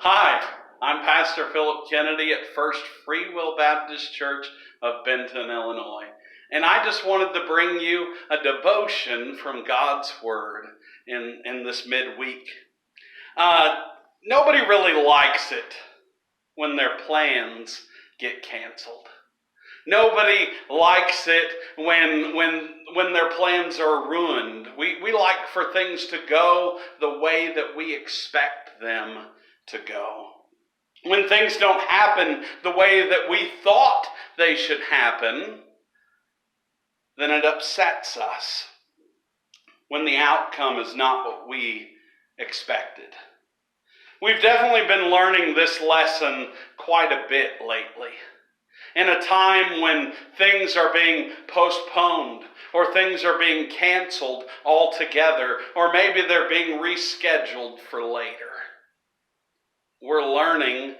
Hi, I'm Pastor Phillip Kennedy at First Free Will Baptist Church of Benton, Illinois. And I just wanted to bring you a devotion from God's Word in this midweek. Nobody really likes it when their plans get canceled. Nobody likes it when their plans are ruined. We like for things to go the way that we expect them to go. When things don't happen the way that we thought they should happen, then it upsets us when the outcome is not what we expected. We've definitely been learning this lesson quite a bit lately. In a time when things are being postponed, or things are being canceled altogether, or maybe they're being rescheduled for later. We're learning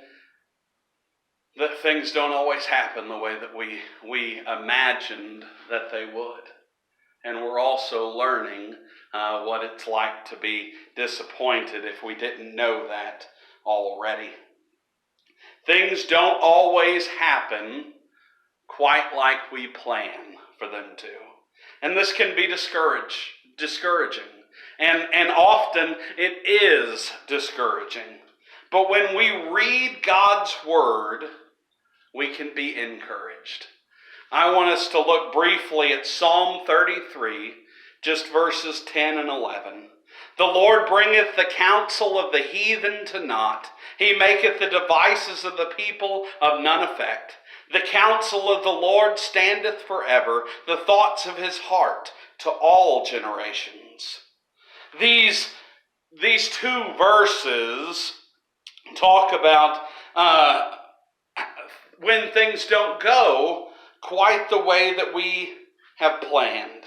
that things don't always happen the way that we imagined that they would. And we're also learning what it's like to be disappointed if we didn't know that already. Things don't always happen quite like we plan for them to. And this can be discouraging. And often it is discouraging. But when we read God's Word, we can be encouraged. I want us to look briefly at Psalm 33, just verses 10 and 11. The Lord bringeth the counsel of the heathen to naught. He maketh the devices of the people of none effect. The counsel of the Lord standeth forever, the thoughts of his heart to all generations. These two verses talk about when things don't go quite the way that we have planned.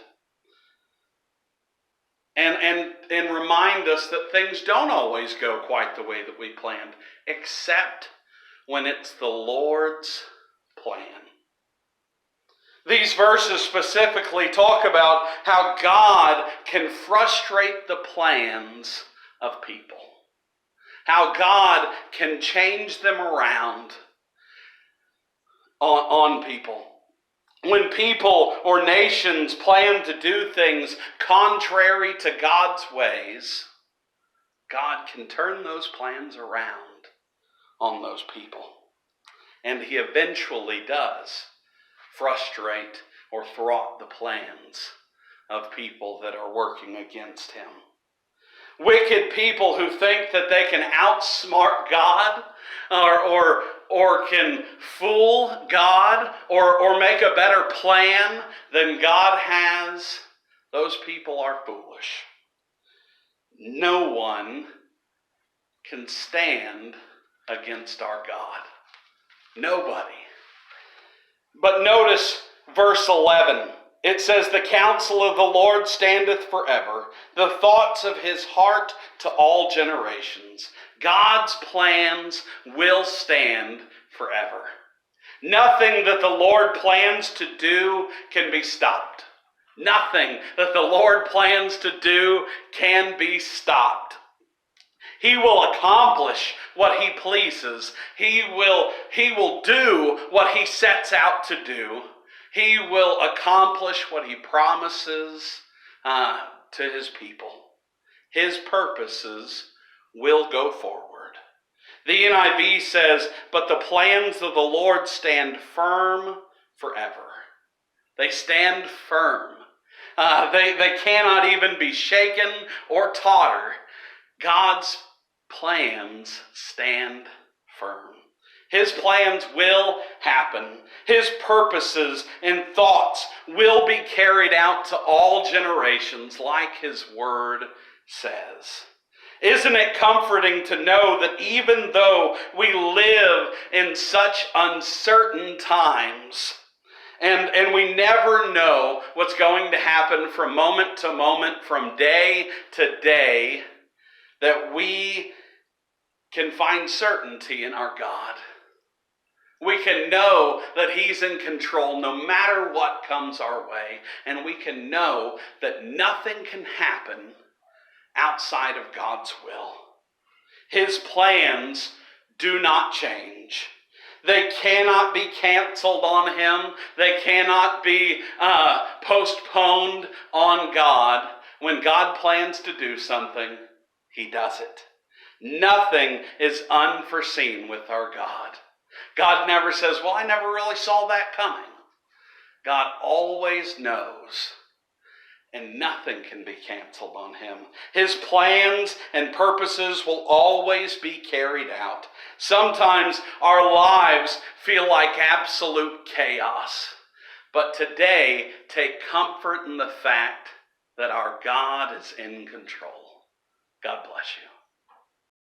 And remind us that things don't always go quite the way that we planned, except when it's the Lord's plan. These verses specifically talk about how God can frustrate the plans of people. How God can change them around on people. When people or nations plan to do things contrary to God's ways, God can turn those plans around on those people. And he eventually does frustrate or thwart the plans of people that are working against him. Wicked people who think that they can outsmart God or can fool God or make a better plan than God has, those people are foolish. No one can stand against our God. Nobody. But notice verse 11. It says, the counsel of the Lord standeth forever, the thoughts of his heart to all generations. God's plans will stand forever. Nothing that the Lord plans to do can be stopped. Nothing that the Lord plans to do can be stopped. He will accomplish what he pleases. He will do what he sets out to do. He will accomplish what he promises to his people. His purposes will go forward. The NIV says, but the plans of the Lord stand firm forever. They stand firm. They cannot even be shaken or totter. God's plans stand firm. His plans will happen. His purposes and thoughts will be carried out to all generations, like his word says. Isn't it comforting to know that even though we live in such uncertain times, and we never know what's going to happen from moment to moment, from day to day, that we can find certainty in our God. We can know that he's in control no matter what comes our way. And we can know that nothing can happen outside of God's will. His plans do not change. They cannot be canceled on him. They cannot be postponed on God. When God plans to do something, he does it. Nothing is unforeseen with our God. God never says, well, I never really saw that coming. God always knows, and nothing can be canceled on him. His plans and purposes will always be carried out. Sometimes our lives feel like absolute chaos, but today take comfort in the fact that our God is in control. God bless you.